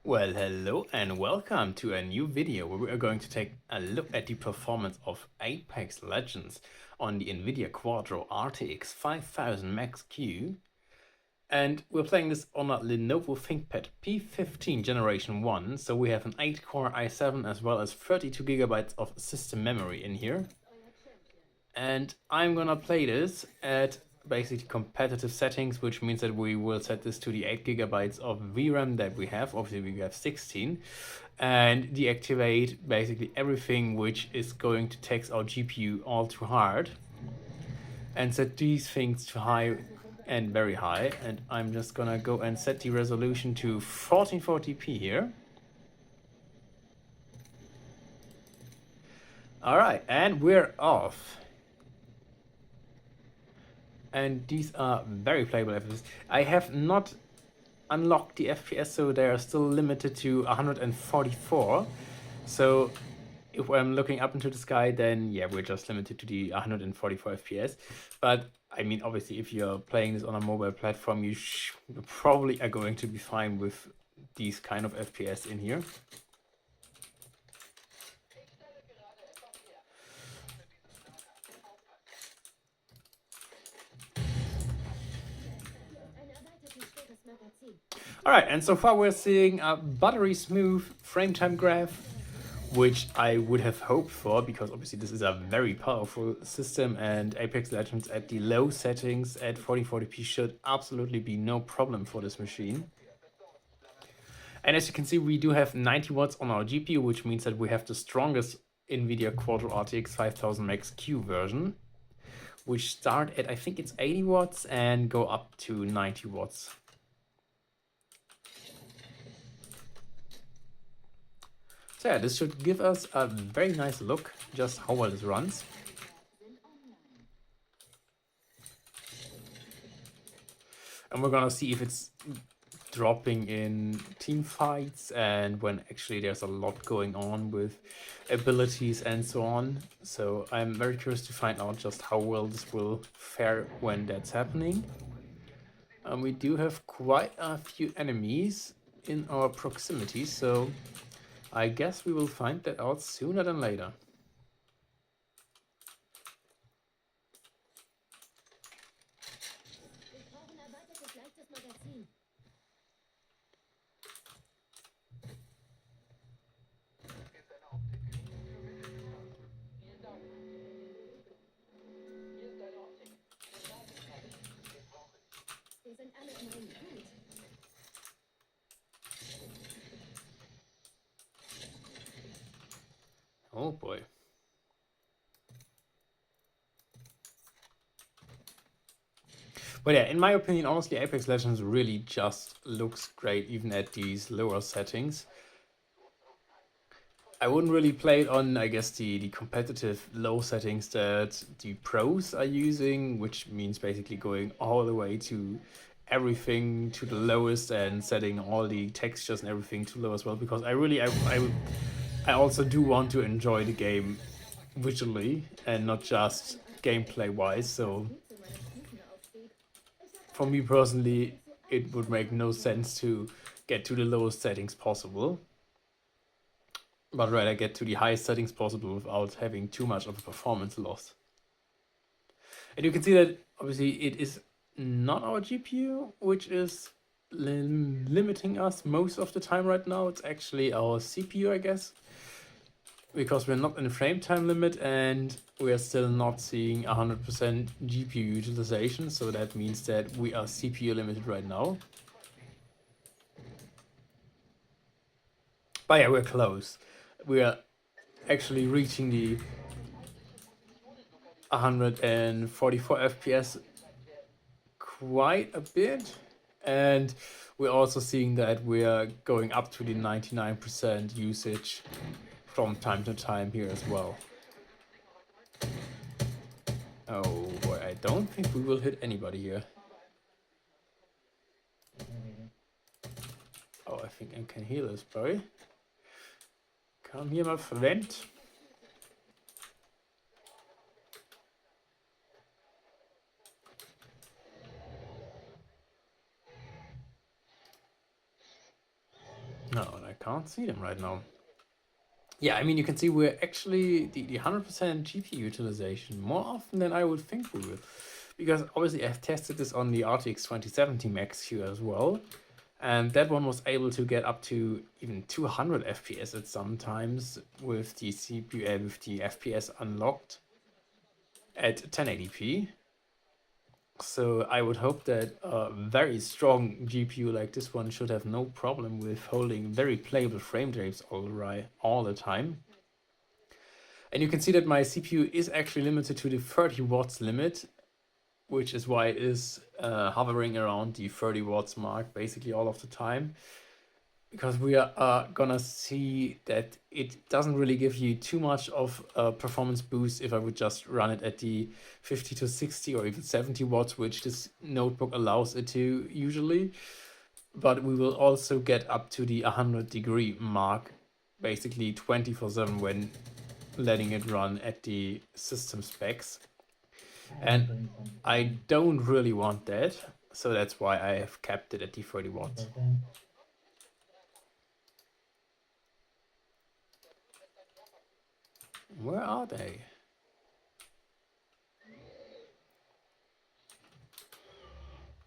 Well, hello and welcome to a new video where we are going to take a look at the performance of Apex Legends on the Nvidia Quadro RTX 5000 MaxQ. And we're playing this on a Lenovo Thinkpad P15 Generation 1, so we have an 8-core i7 as well as 32 GB of system memory in here. And I'm gonna play this at basically competitive settings, which means that we will set this to the 8 GB of VRAM that we have. Obviously we have 16, and deactivate basically everything which is going to tax our GPU all too hard, and set these things to high and very high. And I'm just gonna go and set the resolution to 1440p here. All right, and we're off. And these are very playable FPS. I have not unlocked the FPS, so they are still limited to 144. So if I'm looking up into the sky, then yeah, we're just limited to the 144 FPS. But I mean, obviously, if you're playing this on a mobile platform, you probably are going to be fine with these kind of FPS in here. All right, and so far we're seeing a buttery smooth frame time graph, which I would have hoped for, because obviously this is a very powerful system, and Apex Legends at the low settings at 1440p should absolutely be no problem for this machine. And as you can see, we do have 90 watts on our GPU, which means that we have the strongest Nvidia Quadro RTX 5000 MaxQ version, which start at, I think it's 80 watts and go up to 90 watts. So yeah, this should give us a very nice look, just how well this runs. And we're gonna see if it's dropping in team fights and when actually there's a lot going on with abilities and so on. So I'm very curious to find out just how well this will fare when that's happening. We do have quite a few enemies in our proximity, so I guess we will find that out sooner than later. Oh boy. But yeah, in my opinion, honestly, Apex Legends really just looks great even at these lower settings. I wouldn't really play it on, I guess, the competitive low settings that the pros are using, which means basically going all the way to everything to the lowest and setting all the textures and everything to low as well, because I also do want to enjoy the game visually and not just gameplay wise. So for me personally, it would make no sense to get to the lowest settings possible, but rather get to the highest settings possible without having too much of a performance loss. And you can see that obviously it is not our GPU which is limiting us most of the time right now. It's actually our CPU, I guess, because we're not in frame time limit and we are still not seeing 100% GPU utilization. So that means that we are CPU limited right now. But yeah, we're close. We are actually reaching the 144 FPS quite a bit, and we're also seeing that we are going up to the 99% usage from time to time here as well. Oh boy, I don't think we will hit anybody here. Oh, I think I can heal this boy. Come here, my friend. No, I can't see them right now. Yeah, I mean, you can see we're actually the 100% GPU utilization more often than I would think we will. Because obviously I've tested this on the RTX 2070 MaxQ as well. And that one was able to get up to even 200 FPS at some times with the CPU, with the FPS unlocked at 1080p. So I would hope that a very strong GPU like this one should have no problem with holding very playable frame rates all the time. And you can see that my CPU is actually limited to the 30 watts limit, which is why it is hovering around the 30 watts mark basically all of the time. Because we are gonna see that it doesn't really give you too much of a performance boost if I would just run it at the 50 to 60 or even 70 watts, which this notebook allows it to usually. But we will also get up to the 100-degree mark, basically 24/7 when letting it run at the system specs. And I don't really want that, so that's why I have kept it at the 30 watts. Where are they?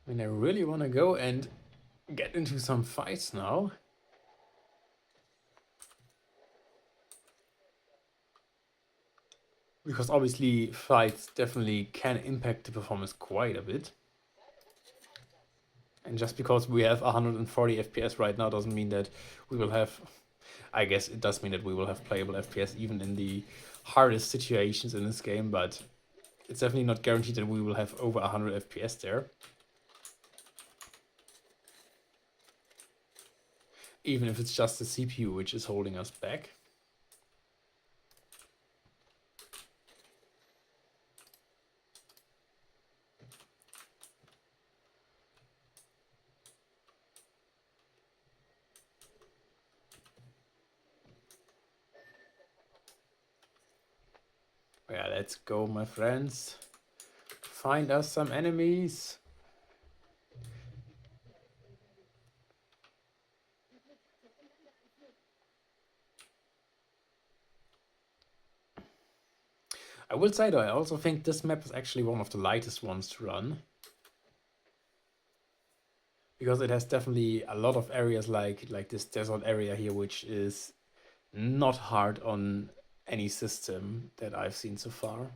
I mean, I really want to go and get into some fights now. Because obviously fights definitely can impact the performance quite a bit. And just because we have 140 FPS right now doesn't mean that we will have... I guess it does mean that we will have playable FPS even in the hardest situations in this game, but it's definitely not guaranteed that we will have over 100 FPS there. Even if it's just the CPU which is holding us back. Yeah, let's go, my friends. Find us some enemies. I will say though, I also think this map is actually one of the lightest ones to run. Because it has definitely a lot of areas like this desert area here, which is not hard on any system that I've seen so far.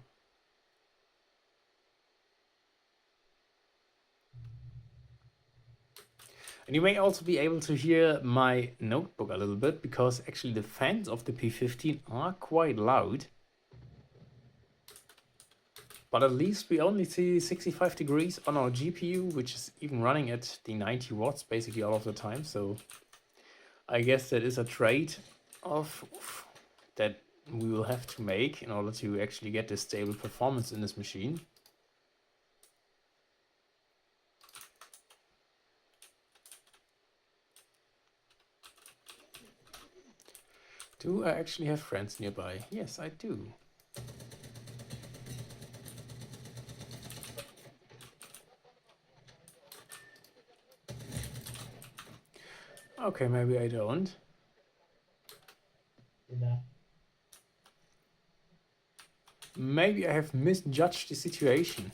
And you may also be able to hear my notebook a little bit, because actually the fans of the P15 are quite loud. But at least we only see 65 degrees on our GPU, which is even running at the 90 watts basically all of the time. So I guess that is a trade-off that we will have to make in order to actually get this stable performance in this machine. Do I actually have friends nearby? Yes, I do. Okay, maybe I don't. Maybe I have misjudged the situation.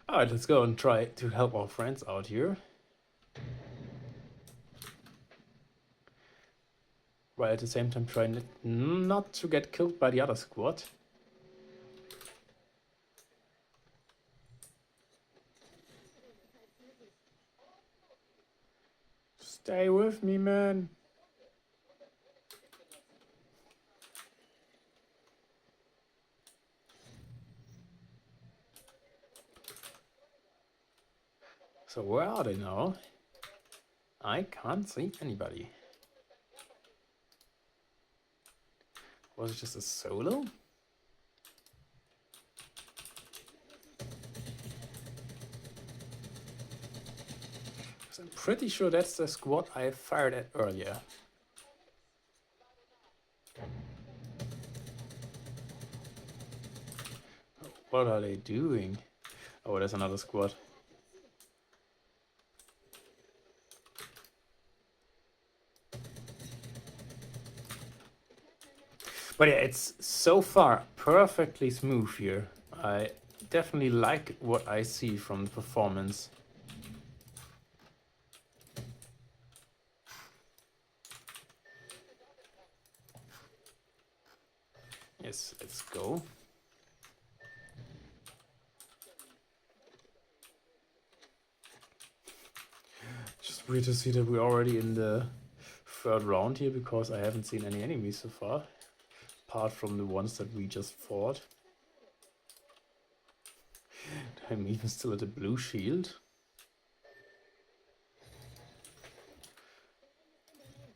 Alright, let's go and try to help our friends out here. While at the same time trying not to get killed by the other squad. Stay with me, man. So where are they now? I can't see anybody. Was it just a solo? I'm pretty sure that's the squad I fired at earlier. What are they doing? Oh, there's another squad. But yeah, it's so far perfectly smooth here. I definitely like what I see from the performance. Yes, let's go. Just weird to see that we're already in the third round here, because I haven't seen any enemies so far, apart from the ones that we just fought. I'm even still at a blue shield.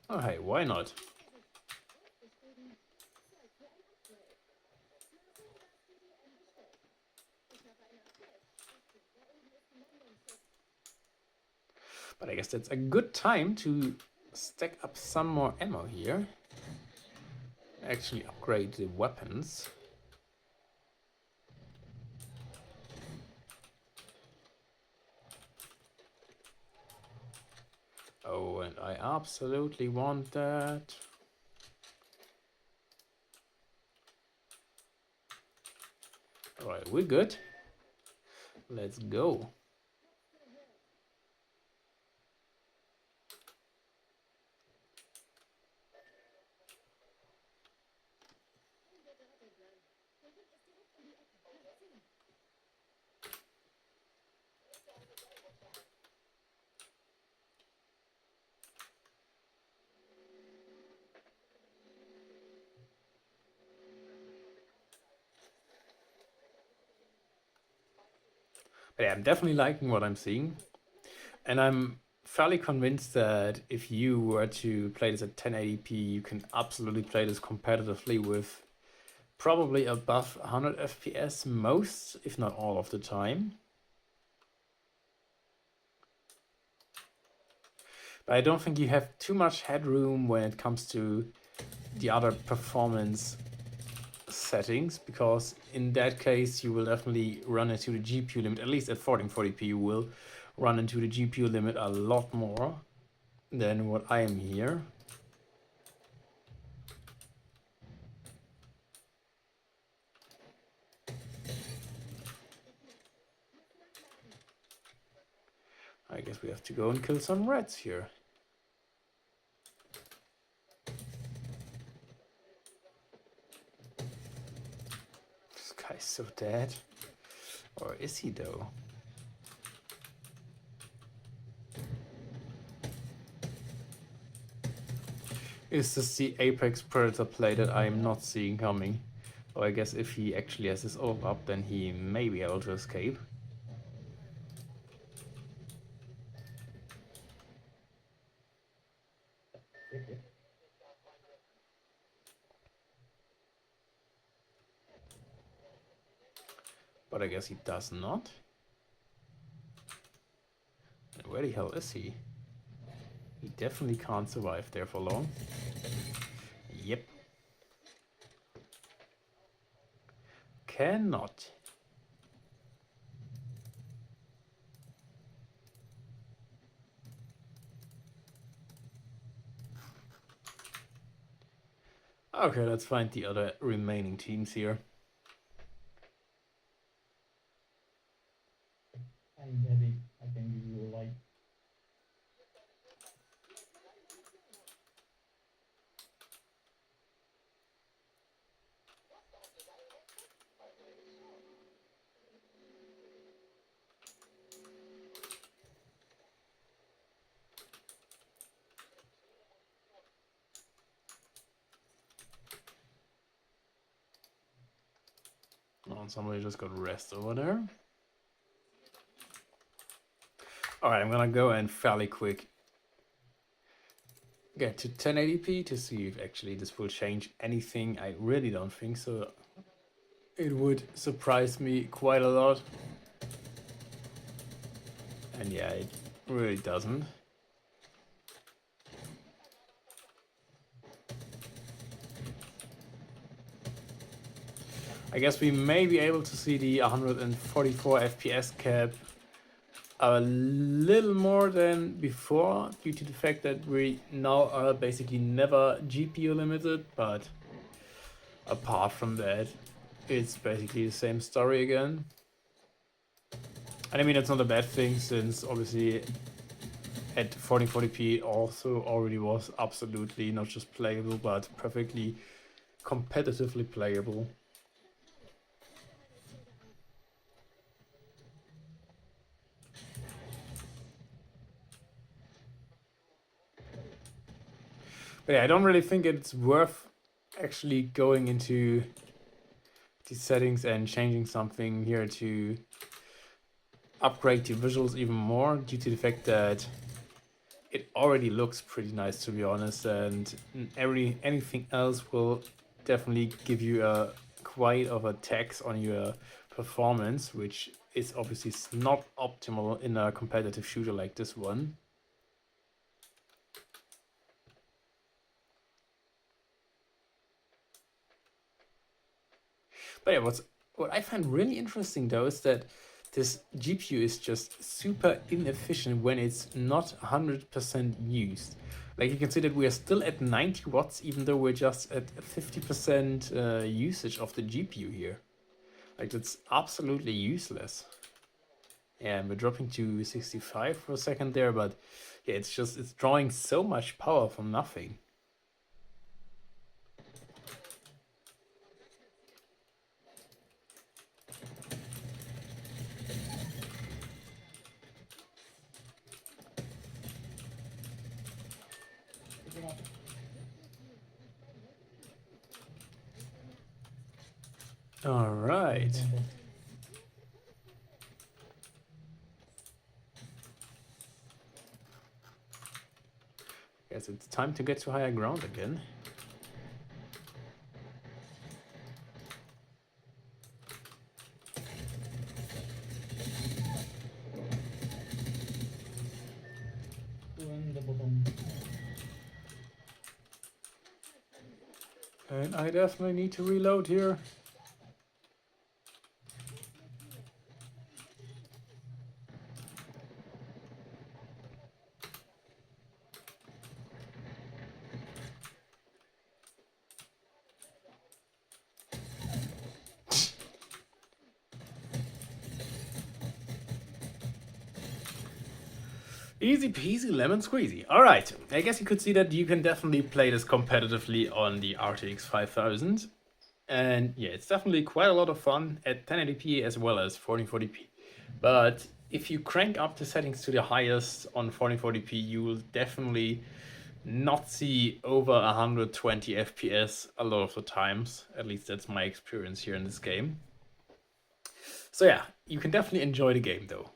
Oh hey, why not? But I guess that's a good time to stack up some more ammo here. Actually upgrade the weapons. Oh, and I absolutely want that. Alright, we're good. Let's go. But yeah, I'm definitely liking what I'm seeing. And I'm fairly convinced that if you were to play this at 1080p, you can absolutely play this competitively with probably above 100 FPS most, if not all of the time. But I don't think you have too much headroom when it comes to the other performance settings, because in that case you will definitely run into the GPU limit. At least at 1440p you will run into the GPU limit a lot more than what I am here. I guess we have to go and kill some rats here. This guy's so dead. Or is he though? Is this the Apex Predator play that I am not seeing coming? Or I guess if he actually has his ult up, then he may be able to escape. But I guess he does not. And where the hell is he? He definitely can't survive there for long. Yep. Cannot. Okay, let's find the other remaining teams here. I'm ready. I can give you a light. Oh, somebody just got rest over there. Alright, I'm gonna go and fairly quick get to 1080p to see if actually this will change anything. I really don't think so. It would surprise me quite a lot. And yeah, it really doesn't. I guess we may be able to see the 144 FPS cap a little more than before due to the fact that we now are basically never GPU limited, but apart from that, it's basically the same story again. And I mean, it's not a bad thing, since obviously at 1440p also already was absolutely not just playable, but perfectly competitively playable. But yeah, I don't really think it's worth actually going into the settings and changing something here to upgrade the visuals even more, due to the fact that it already looks pretty nice, to be honest, and anything else will definitely give you a quite of a tax on your performance, which is obviously not optimal in a competitive shooter like this one. But yeah, what I find really interesting though is that this GPU is just super inefficient when it's not 100% used. Like, you can see that we are still at 90 watts, even though we're just at 50% usage of the GPU here. Like, that's absolutely useless. Yeah, and we're dropping to 65 for a second there, but yeah, it's drawing so much power from nothing. All right. Guess it's time to get to higher ground again. The bottom. And I definitely need to reload here. Easy peasy lemon squeezy. All right, I guess you could see that you can definitely play this competitively on the RTX 5000. And yeah, it's definitely quite a lot of fun at 1080p as well as 1440p. But if you crank up the settings to the highest on 1440p, you will definitely not see over 120 FPS a lot of the times. At least that's my experience here in this game. So yeah, you can definitely enjoy the game though.